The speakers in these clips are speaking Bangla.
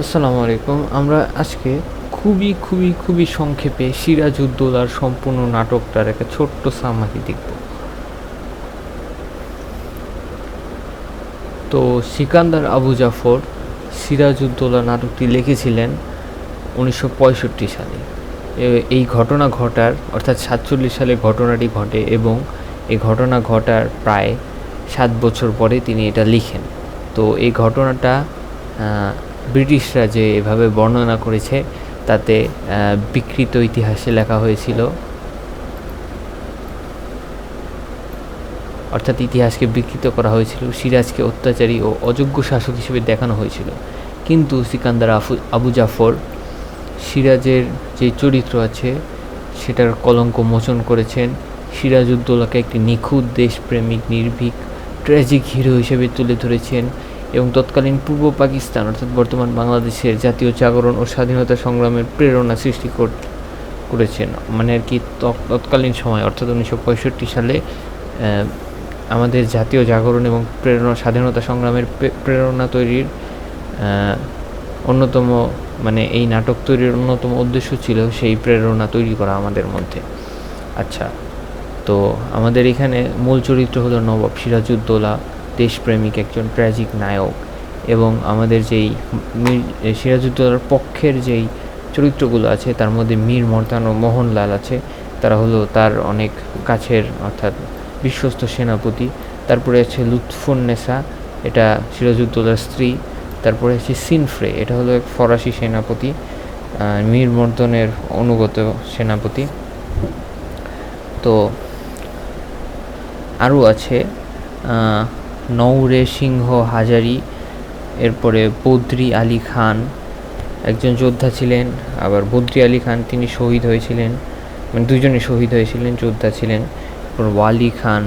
আসসালামু আলাইকুম। আমরা আজকে খুবই সংক্ষেপে সিরাজউদ্দৌলার সম্পূর্ণ নাটকটার একটা ছোট্ট সামারি দেখব। তো সিকান্দার আবু জাফর সিরাজউদ্দৌলা নাটকটি লিখেছিলেন 1965 সালে। এই ঘটনা ঘটার অর্থাৎ 47 সালে ঘটনাটি ঘটে এবং এই ঘটনা ঘটার প্রায় 7 বছর পরে তিনি এটা লিখেন। তো এই ঘটনাটা ব্রিটিশরা যে এভাবে বর্ণনা করেছে তাতে বিকৃত ইতিহাসে লেখা হয়েছিল, অর্থাৎ ইতিহাসকে বিকৃত করা হয়েছিল, সিরাজকে অত্যাচারী ও অযোগ্য শাসক হিসেবে দেখানো হয়েছিল। কিন্তু সিকান্দার আবু জাফর সিরাজের যে চরিত্র আছে সেটার কলঙ্ক মোচন করেছেন। সিরাজউদ্দৌলাকে একটি নিখুঁত দেশপ্রেমিক নির্ভীক ট্র্যাজিক হিরো হিসেবে তুলে ধরেছেন এবং তৎকালীন পূর্ব পাকিস্তান অর্থাৎ বর্তমান বাংলাদেশের জাতীয় জাগরণ ও স্বাধীনতা সংগ্রামের প্রেরণা সৃষ্টি করেছেন। মানে আর কি তৎকালীন সময় অর্থাৎ 1965 সালে আমাদের জাতীয় জাগরণ এবং স্বাধীনতা সংগ্রামের প্রেরণা তৈরির অন্যতম এই নাটক তৈরির অন্যতম উদ্দেশ্য ছিল সেই প্রেরণা তৈরি করা আমাদের মধ্যে। আচ্ছা, তো আমাদের এখানে মূল চরিত্র হলো নবাব সিরাজউদ্দৌলা, দেশপ্রেমিক একজন ট্র্যাজিক নায়ক। এবং আমাদের যেই সিরাজউদ্দৌলার পক্ষের যেই চরিত্রগুলো আছে তার মধ্যে মীর মর্দান ও মোহনলাল আছে। তারা হলো তার অনেক কাছের অর্থাৎ বিশ্বস্ত সেনাপতি। তারপরে আছে লুৎফুন্নেসা, এটা সিরাজউদ্দৌলার স্ত্রী। তারপরে আছে সিনফ্রে, এটা হলো এক ফরাসি সেনাপতি, মীর মর্দনের অনুগত সেনাপতি। তো আরও আছে নৌরে সিংহ হাজারি, এরপরে বদ্রি আলী খান একজন যোদ্ধা ছিলেন। আবার বদ্রি আলী খান তিনি শহীদ হয়েছিলেন, দুজনে শহীদ হয়েছিলেন, যোদ্ধা ছিলেন। এরপর ওয়ালি খান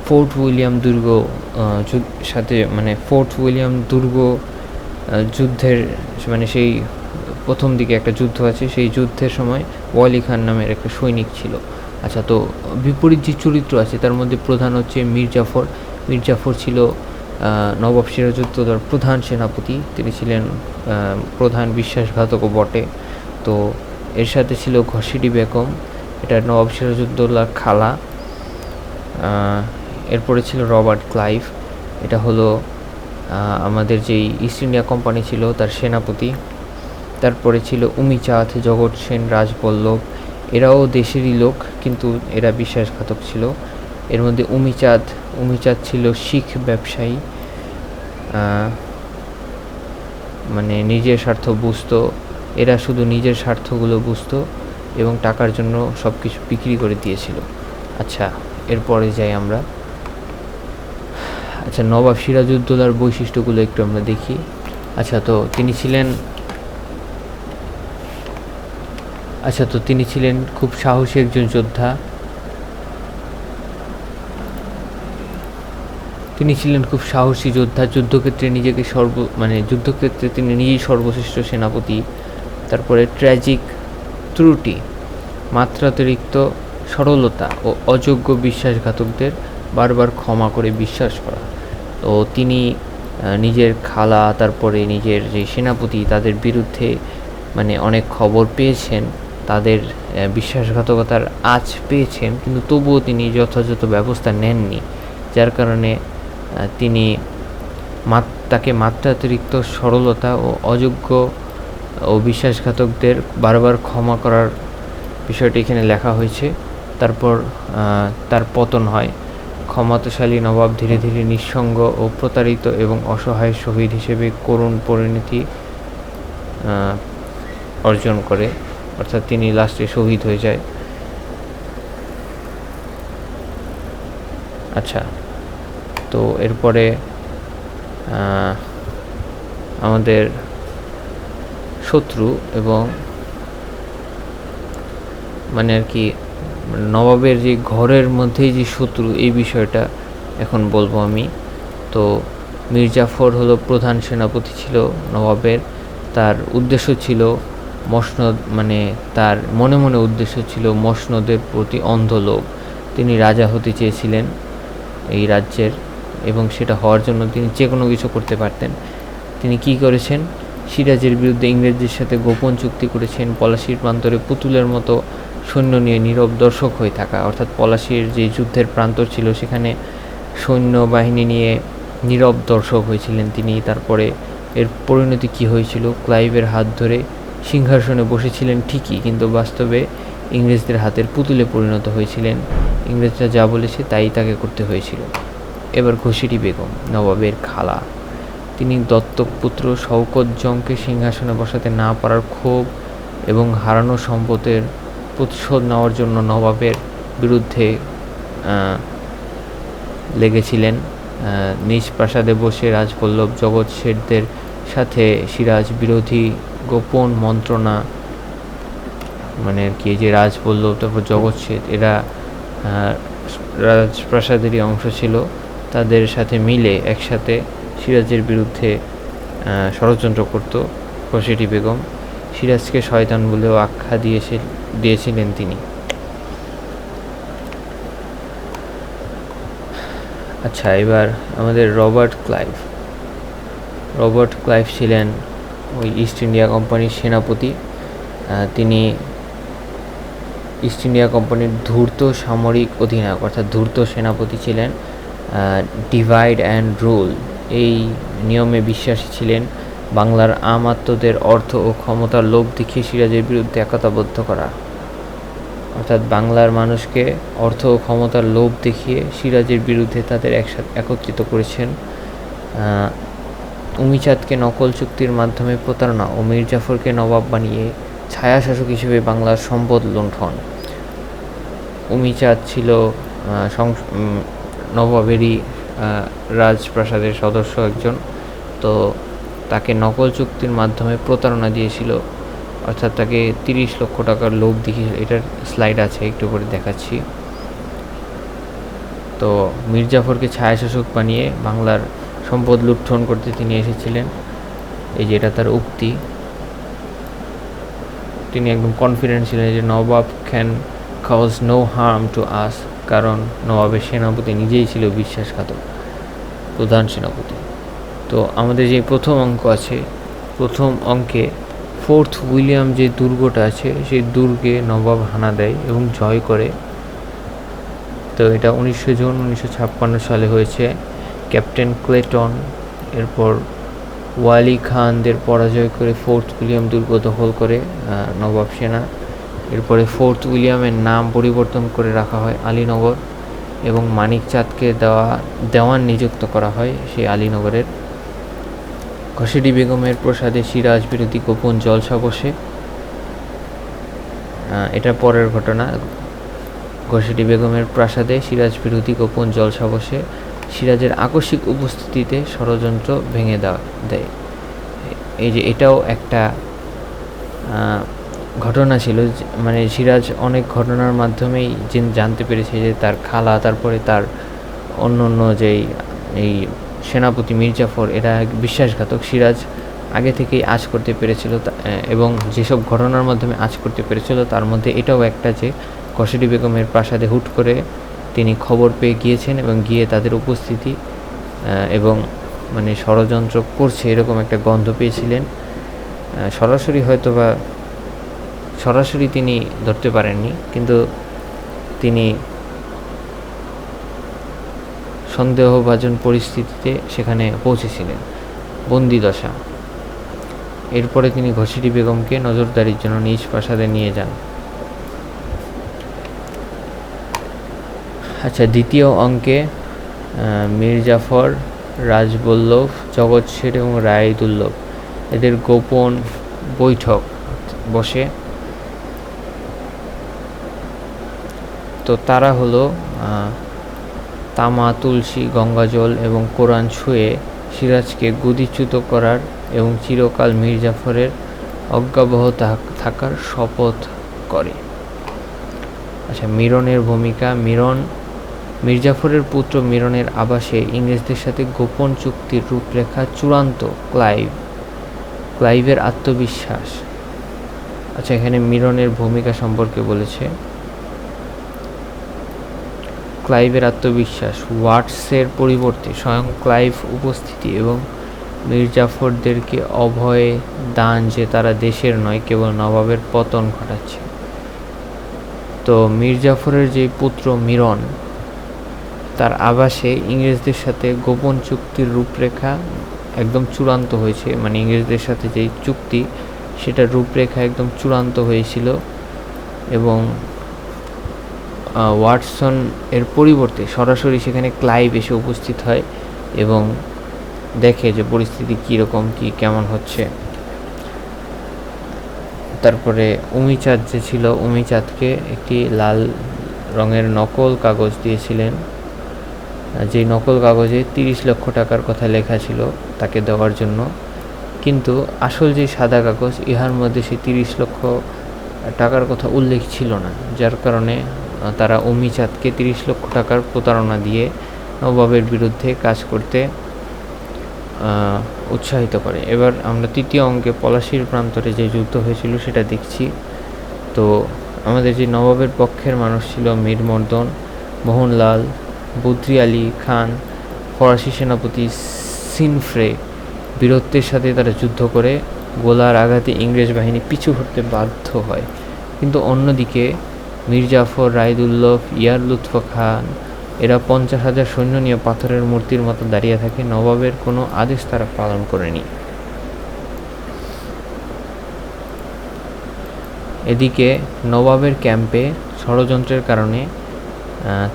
ফোর্ট উইলিয়াম দুর্গ সাথে ফোর্ট উইলিয়াম দুর্গ যুদ্ধের সেই প্রথম দিকে একটা যুদ্ধ আছে, সেই যুদ্ধের সময় ওয়ালি খান নামের একটা সৈনিক ছিল। আচ্ছা, তো বিপরীত যে চরিত্র আছে তার মধ্যে প্রধান হচ্ছে মীর জাফর। মীর জাফর ছিল নবাব সিরাজউদ্দৌলার প্রধান সেনাপতি, তিনি ছিলেন প্রধান বিশ্বাসঘাতকও বটে। তো এর সাথে ছিল ঘসিডি বেগম, এটা নবাব সিরাজউদ্দৌলার খালা। এরপরে ছিল রবার্ট ক্লাইভ, এটা হলো আমাদের যেই ইস্ট ইন্ডিয়া কোম্পানি ছিল তার সেনাপতি। তারপরে ছিল উমিচাঁদ, জগৎ সেন, রাজবল্লভ, এরাও দেশেরই লোক কিন্তু এরা বিশ্বাসঘাতক ছিল। এর মধ্যে উমিচাঁদ ছিল শিখ ব্যবসায়ী, নিজের স্বার্থ বুঝত, এরা শুধু নিজের স্বার্থগুলো বুঝত এবং টাকার জন্য সব কিছু বিক্রি করে দিয়েছিল। আচ্ছা, এরপরে যাই আমরা। আচ্ছা, নবাব সিরাজউদ্দৌলার বৈশিষ্ট্যগুলো একটু আমরা দেখি। আচ্ছা, তো তিনি ছিলেন খুব সাহসী একজন যোদ্ধা। যুদ্ধক্ষেত্রে নিজেকে যুদ্ধক্ষেত্রে তিনি নিজেই সর্বশ্রেষ্ঠ সেনাপতি। তারপরে ট্র্যাজিক ত্রুটি, মাত্রাতিরিক্ত সরলতা ও অযোগ্য বিশ্বাসঘাতকদের বারবার ক্ষমা করে বিশ্বাস করা। তো তিনি নিজের খালা, তারপরে নিজের যে সেনাপতি তাদের বিরুদ্ধে অনেক খবর পেয়েছেন, তাদের বিশ্বাসঘাতকতার আঁচ পেয়েছেন, কিন্তু তবুও তিনি যথাযথ ব্যবস্থা নেননি, যার কারণে তিনি তাকে মাত্রাতিরিক্ত সরলতা ও অযোগ্য ও বিশ্বাসঘাতকদের বারবার ক্ষমা করার বিষয়টি এখানে লেখা হয়েছে। তারপর তার পতন হয়। ক্ষমতাশালী নবাব ধীরে ধীরে নিঃসঙ্গ ও প্রতারিত এবং অসহায় শহীদ হিসেবে করুণ পরিণতি অর্জন করে, অর্থাৎ তিনি লাস্টে শহীদ হয়ে যায়। আচ্ছা, তো এরপরে আমাদের শত্রু এবং নবাবের যে ঘরের মধ্যেই যে শত্রু, এই বিষয়টা এখন বলবো আমি। তো মীর জাফর হলো প্রধান সেনাপতি ছিল নবাবের। তার উদ্দেশ্য ছিল মসনদ, তার মনে মনে উদ্দেশ্য ছিল মসনদের প্রতি অন্ধ লোভ। তিনি রাজা হতে চেয়েছিলেন এই রাজ্যের, এবং সেটা হওয়ার জন্য তিনি যে কোনো কিছু করতে পারতেন। তিনি কি করেছেন, সিরাজের বিরুদ্ধে ইংরেজদের সাথে গোপন চুক্তি করেছেন, পলাশীর প্রান্তরে পুতুলের মতো সৈন্য নিয়ে নীরব দর্শক হয়ে থাকা। অর্থাৎ পলাশীর যে যুদ্ধের প্রান্তর ছিল সেখানে সৈন্যবাহিনী নিয়ে নীরব দর্শক হয়েছিলেন তিনি। তারপরে এর পরিণতি কী হয়েছিল? ক্লাইভের হাত ধরে সিংহাসনে বসেছিলেন ঠিকই, কিন্তু বাস্তবে ইংরেজদের হাতের পুতুলে পরিণত হয়েছিলেন। ইংরেজরা যা বলেছে তাই তাকে করতে হয়েছিল। এবার ঘসেটি বেগম, নবাবের খালা। তিনি দত্তক পুত্র শওকত জংকে সিংহাসনে বসাতে না পারার ক্ষোভ এবং হারানো সম্পদের প্রতিশোধ নেওয়ার জন্য নবাবের বিরুদ্ধে লেগেছিলেন। নিজ প্রাসাদে বসে রাজবল্লভ জগৎ শেঠদের সাথে সিরাজ বিরোধী গোপন মন্ত্রণা, মানে আর কি, যে রাজবল্লভ তারপর জগৎ শেঠ এরা রাজপ্রাসাদেরই অংশ ছিল, তাদের সাথে মিলে একসাথে সিরাজের বিরুদ্ধে ষড়যন্ত্র করত ঘসেটি বেগম। সিরাজকে শয়তান বলেও আখ্যা দিয়েছিলেন তিনি। আচ্ছা, এবার আমাদের রবার্ট ক্লাইভ ছিলেন ওই ইস্ট ইন্ডিয়া কোম্পানির সেনাপতি। তিনি ইস্ট ইন্ডিয়া কোম্পানির ধূর্ত সামরিক অধিনায়ক অর্থাৎ ধূর্ত সেনাপতি ছিলেন। ডিভাইড অ্যান্ড রুল এই নিয়মে বিশ্বাসী ছিলেন। বাংলার আমাত্যদের অর্থ ও ক্ষমতার লোভ দেখিয়ে সিরাজের বিরুদ্ধে একতাবদ্ধ করা। অর্থাৎ বাংলার মানুষকে অর্থ ও ক্ষমতার লোভ দেখিয়ে সিরাজের বিরুদ্ধে তাদের একসাথে একত্রিত করেছেন। উমিচাঁদকে নকল চুক্তির মাধ্যমে প্রতারণা ও মীর জাফরকে নবাব বানিয়ে ছায়াশাসক হিসেবে বাংলার সম্পদ লুণ্ঠন। উমিচাঁদ ছিল নবাবেরই রাজপ্রাসাদের সদস্য একজন, তো তাকে নকল চুক্তির মাধ্যমে প্রতারণা দিয়েছিল, অর্থাৎ তাকে 30 লক্ষ টাকার লোভ দেখিয়েছিল। এটার স্লাইড আছে, একটু করে দেখাচ্ছি। তো মীর জাফরকে ছায়াশাসক বানিয়ে বাংলার সম্পদ লুণ্ঠন করতে তিনি এসেছিলেন। এই যে এটা তার উক্তি। তিনি একদম কনফিডেন্ট ছিলেন যে Nawab can cause no harm to us, কারণ নবাবের সেনাপতি নিজেই ছিল বিশ্বাসঘাতক, প্রধান সেনাপতি। তো আমাদের যে প্রথম অঙ্ক আছে, প্রথম অঙ্কে ফোর্থ উইলিয়াম যে দুর্গটা আছে সেই দুর্গে নবাব হানা দেয় এবং জয় করে। তো এটা 19 জুন 1956 সালে হয়েছে। ক্যাপ্টেন ক্লেটন এরপর ওয়ালি খানদের পরাজয় করে ফোর্থ উইলিয়াম দুর্গ দখল করে নবাব সেনা। এরপরে ফোর্থ উইলিয়ামের নাম পরিবর্তন করে রাখা হয় আলীনগর এবং মানিক চাঁদকে দেওয়ান নিযুক্ত করা হয় সেই আলীনগরের। ঘসেটি বেগমের প্রসাদে সিরাজ বিরোধী গোপন জলসা বসে। এটা পরের ঘটনা। ঘসেটি বেগমের প্রাসাদে সিরাজ বিরোধী গোপন জলসা বসে। সিরাজের আকস্মিক উপস্থিতিতে ষড়যন্ত্র ভেঙে দেয়। এই যে এটাও একটা ঘটনা ছিল, মানে সিরাজ অনেক ঘটনার মাধ্যমেই জানতে পেরেছে যে তার খালা, তারপরে তার অন্য যেই এই সেনাপতি মীর জাফর এরা বিশ্বাসঘাতক। সিরাজ আগে থেকেই আঁচ করতে পেরেছিল, এবং যেসব ঘটনার মাধ্যমে আঁচ করতে পেরেছিল তার মধ্যে এটাও একটা, যে ঘসেটি বেগমের প্রাসাদে হুট করে তিনি খবর পেয়ে গিয়েছেন এবং গিয়ে তাদের উপস্থিতি এবং মানে ষড়যন্ত্র করছে এরকম একটা গন্ধ পেয়েছিলেন। সরাসরি তিনি ধরতে পারেননি, কিন্তু তিনি সন্দেহভাজন পরিস্থিতিতে সেখানে পৌঁছেছিলেন, বন্দি দশা। এরপরে তিনি ঘসেটি বেগমকে নজরদারির জন্য নিজ প্রাসাদে নিয়ে যান। আচ্ছা, দ্বিতীয় অঙ্কে মীর জাফর, রাজবল্লভ, জগৎ শেঠ এবং রায়দুল্লভ এদের গোপন বৈঠক বসে। তো তারা হলো তামা, তুলসী, গঙ্গাজল এবং কোরআন ছুঁয়ে সিরাজকে গদিচ্যুত করার এবং চিরকাল মীর জাফরের অজ্ঞাবহ থাকার শপথ করে। আচ্ছা, মিরনের ভূমিকা। মীর জাফরের পুত্র মিরনের আবাসে ইংরেজদের সাথে গোপন চুক্তির রূপরেখা চূড়ান্ত। ক্লাইভের আত্মবিশ্বাস। আচ্ছা, এখানে মিরনের ভূমিকা সম্পর্কে বলেছে। ক্লাইভের আত্মবিশ্বাস, ওয়াটসের পরিবর্তে স্বয়ং ক্লাইভ উপস্থিতি এবং মীর জাফরদেরকে অভয় দান যে তারা দেশের নয়, কেবল নবাবের পতন ঘটাচ্ছে। তো মীর জাফরের যে পুত্র মিরন, তার আবাসে ইংরেজদের সাথে গোপন চুক্তির রূপরেখা একদম চূড়ান্ত হয়েছে। মানে ইংরেজদের সাথে যেই চুক্তি, সেটার রূপরেখা একদম চূড়ান্ত হয়েছিল, এবং ওয়াটসন এর পরিবর্তে সরাসরি সেখানে ক্লাইভ এসে উপস্থিত হয় এবং দেখে যে পরিস্থিতি কীরকম, কেমন হচ্ছে। তারপরে উমিচাঁদ যে ছিল, উমিচাঁদকে একটি লাল রঙের নকল কাগজ দিয়েছিলেন, যেই নকল কাগজে 30 লক্ষ টাকার কথা লেখা ছিল তাকে দেওয়ার জন্য। কিন্তু আসল যে সাদা কাগজ, ইহার মধ্যে সেই 30 লক্ষ টাকার কথা উল্লেখ ছিল না, যার কারণে তারা উমিচাঁদকে 30 লক্ষ টাকার প্রতারণা দিয়ে নবাবের বিরুদ্ধে কাজ করতে উৎসাহিত করে। এবার আমরা তৃতীয় অঙ্কে পলাশীর প্রান্তরে যে যুদ্ধ হয়েছিল সেটা দেখছি। তো আমাদের যে নবাবের পক্ষের মানুষ ছিল মীর মর্দন, মোহনলাল, বদ্রি আলী খান, ফরাসি সেনাপতি সিনফ্রে, বীরত্বের সাথে তারা যুদ্ধ করে গোলার আঘাতে ইংরেজ বাহিনী পিছু হটতে বাধ্য হয়। কিন্তু অন্যদিকে মীর জাফর, রায়দুল্লভ, ইয়ার লুৎফ খান এরা 50,000 সৈন্য নিয়ে পাথরের মূর্তির মতো দাঁড়িয়ে থাকে। নবাবের কোনো আদেশ তারা পালন করেনি। এদিকে নবাবের ক্যাম্পে ষড়যন্ত্রের কারণে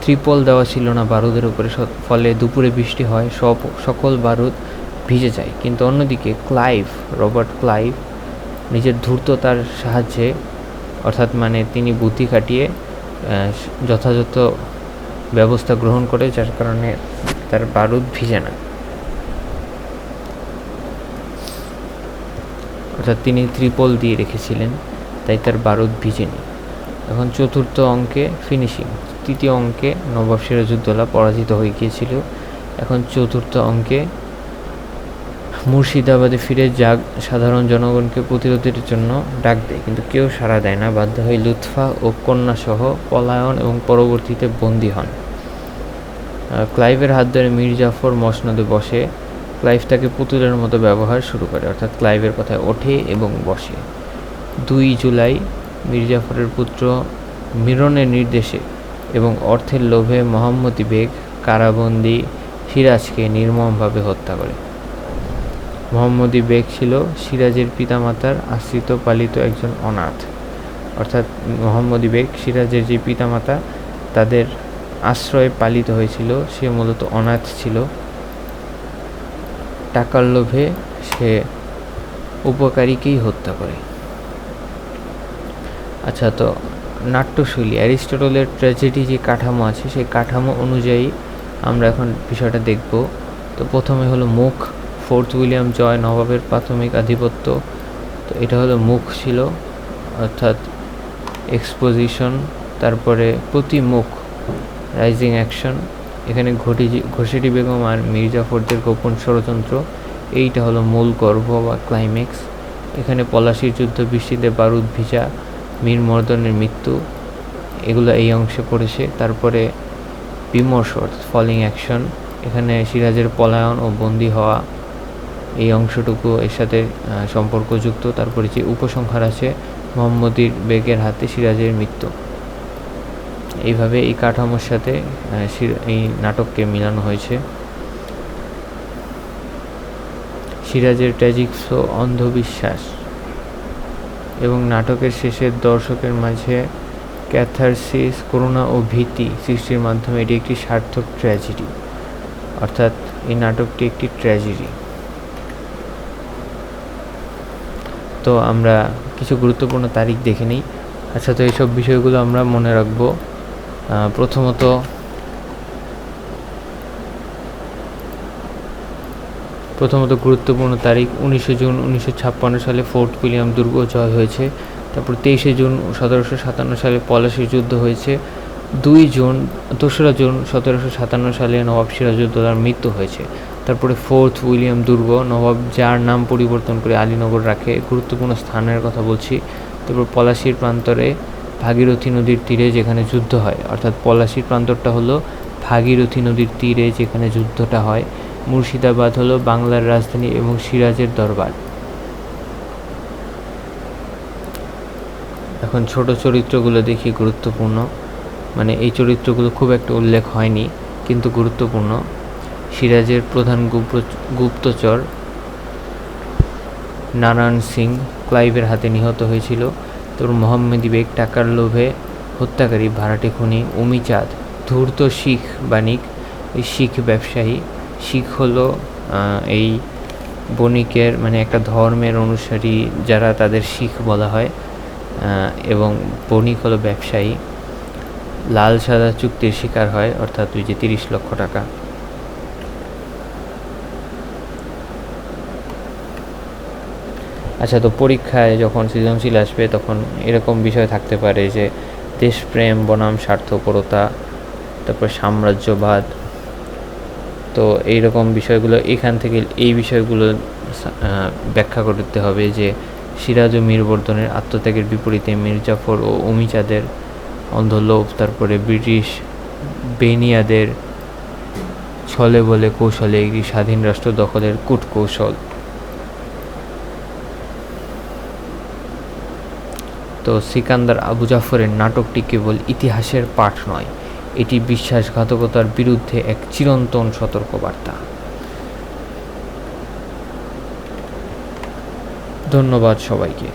ত্রিপল দেওয়া ছিল না বারুদের উপরে, ফলে দুপুরে বৃষ্টি হয়, সকল বারুদ ভিজে যায়। কিন্তু অন্যদিকে রবার্ট ক্লাইভ নিজের ধূর্ততার সাহায্যে, অর্থাৎ মানে তিনি বুদ্ধি খাটিয়ে যথাযথ ব্যবস্থা গ্রহণ করে, যার কারণে তার বারুদ ভিজে না, অর্থাৎ তিনি ত্রিপল দিয়ে রেখেছিলেন, তাই তার বারুদ ভিজেনি। এখন চতুর্থ অঙ্কে ফিনিশিং। তৃতীয় অঙ্কে নবাব সিরাজউদ্দৌলা পরাজিত হয়ে গিয়েছিল। এখন চতুর্থ অঙ্কে মুর্শিদাবাদে ফিরে সাধারণ জনগণকে প্রতিরোধের জন্য ডাক দেয়, কিন্তু কেউ সাড়া দেয় না। বাধ্য হয়ে লুৎফা ও কন্যাসহ পলায়ন এবং পরবর্তীতে বন্দী হন। ক্লাইভের হাত ধরে মীর জাফর মসনদে বসে। ক্লাইভ তাকে পুতুলের মতো ব্যবহার শুরু করে, অর্থাৎ ক্লাইভের কথায় ওঠে এবং বসে। 2 জুলাই মীর জাফরের পুত্র মিরনের নির্দেশে এবং অর্থের লোভে মোহাম্মদী বেগ কারাবন্দী সিরাজকে নির্মমভাবে হত্যা করে। মোহাম্মদী বেগ ছিল সিরাজের পিতামাতার আশ্রিত পালিত একজন অনাথ, অর্থাৎ মোহাম্মদী বেগ সিরাজের যে পিতামাতা তাদের আশ্রয়ে পালিত হয়েছিল, সে মূলত অনাথ ছিল। টাকার লোভে সে উপকারীকেই হত্যা করে। আচ্ছা, তো নাট্যশৈলী, অ্যারিস্টটলের ট্র্যাজেডি যে কাঠামো আছে, সেই কাঠামো অনুযায়ী আমরা এখন বিষয়টা দেখব। তো প্রথমে হলো মুখ, ফোর্থ উইলিয়াম জয়, নবাবের প্রাথমিক আধিপত্য। তো এটা হলো মুখ ছিল, অর্থাৎ এক্সপোজিশন। তারপরে প্রতিমুখ, রাইজিং অ্যাকশন। এখানে ঘসেটি বেগম আর মীর জাফরদের গোপন ষড়যন্ত্র, এইটা হলো মূল গর্ভ বা ক্লাইম্যাক্স। এখানে পলাশীর যুদ্ধ, বৃষ্টিতে বারুদ ভিজা, মীর মর্দনের মৃত্যু, এগুলো এই অংশে পড়েছে। তারপরে বিমর্ষ, ফলিং অ্যাকশন, এখানে সিরাজের পলায়ন ও বন্দী হওয়া, এই অংশটুকু এর সাথে সম্পর্কযুক্ত। তারপরে যে উপসংহার আছে, মোহাম্মদী বেগের হাতে সিরাজের মৃত্যু। এইভাবে এই কাঠামোর সাথে এই নাটককে মিলানো হয়েছে। সিরাজের ট্র্যাজিক ফ্লো, অন্ধবিশ্বাস এবং নাটকের শেষে দর্শকের মাঝে ক্যাথারসিস, করুণা ও ভীতি সৃষ্টির মাধ্যমে এটি একটি সার্থক ট্র্যাজেডি, অর্থাৎ এই নাটকটি একটি ট্র্যাজেডি। তো আমরা কিছু গুরুত্বপূর্ণ তারিখ দেখে নিই। আচ্ছা, তো এইসব বিষয়গুলো আমরা মনে রাখব। প্রথমত গুরুত্বপূর্ণ তারিখ 19 জুন 1956 সালে ফোর্ট উইলিয়াম দুর্গ জয় হয়েছে। তারপর 23 জুন 1757 সালে পলাশীর যুদ্ধ হয়েছে। 2রা জুন 1757 সালে নবাব সিরাজউদ্দৌলার মৃত্যু হয়েছে। তারপরে ফোর্ট উইলিয়াম দুর্গ, নবাব যার নাম পরিবর্তন করে আলীনগর রাখে, গুরুত্বপূর্ণ স্থানের কথা বলছি। তারপর পলাশীর প্রান্তরে ভাগীরথী নদীর তীরে যেখানে যুদ্ধ হয়, অর্থাৎ পলাশীর প্রান্তরটা হলো ভাগীরথী নদীর তীরে যেখানে যুদ্ধটা হয়, মুর্শিদাবাদ হলো বাংলার রাজধানী এবং সিরাজের দরবার। এখন ছোট চরিত্রগুলো দেখি, গুরুত্বপূর্ণ, মানে এই চরিত্রগুলো খুব একটা উল্লেখ হয়নি কিন্তু গুরুত্বপূর্ণ। সিরাজের প্রধান গুপ্তচর নারায়ণ সিং ক্লাইভের হাতে নিহত হয়েছিল। তারপর মোহাম্মদী বেগ টাকার লোভে হত্যাকারী ভাড়াটে খুনি অমিচাঁদ ধূর্ত শিখ বাণিক, এই শিখ ব্যবসায়ী। শিখ হলো এই বণিকের মানে একটা ধর্মের অনুসারী যারা, তাদের শিখ বলা হয়, এবং বণিক হলো ব্যবসায়ী। লাল সাদা চুক্তির শিকার হয়, অর্থাৎ ওই যে 30 লক্ষ টাকা। আচ্ছা, তো পরীক্ষায় যখন সৃজনশীল আসবে তখন এরকম বিষয় থাকতে পারে যে দেশপ্রেম বনাম স্বার্থপরতা, তারপর সাম্রাজ্যবাদ। তো এইরকম বিষয়গুলো এখান থেকে এই বিষয়গুলো ব্যাখ্যা করতে হবে যে সিরাজ ও মীরবর্ধনের আত্মত্যাগের বিপরীতে মীরজাফর ও অমিচাঁদের অন্ধলোভ, তারপরে ব্রিটিশ বেনিয়াদের ছলে বলে কৌশলে একটি স্বাধীন রাষ্ট্র দখলের কূটকৌশল। তো সিকান্দার আবু জাফরের নাটকটি কেবল ইতিহাসের পাঠ নয়, এটি বিশ্বাসঘাতকতার বিরুদ্ধে এক চিরন্তন সতর্কবার্তা। ধন্যবাদ সবাইকে।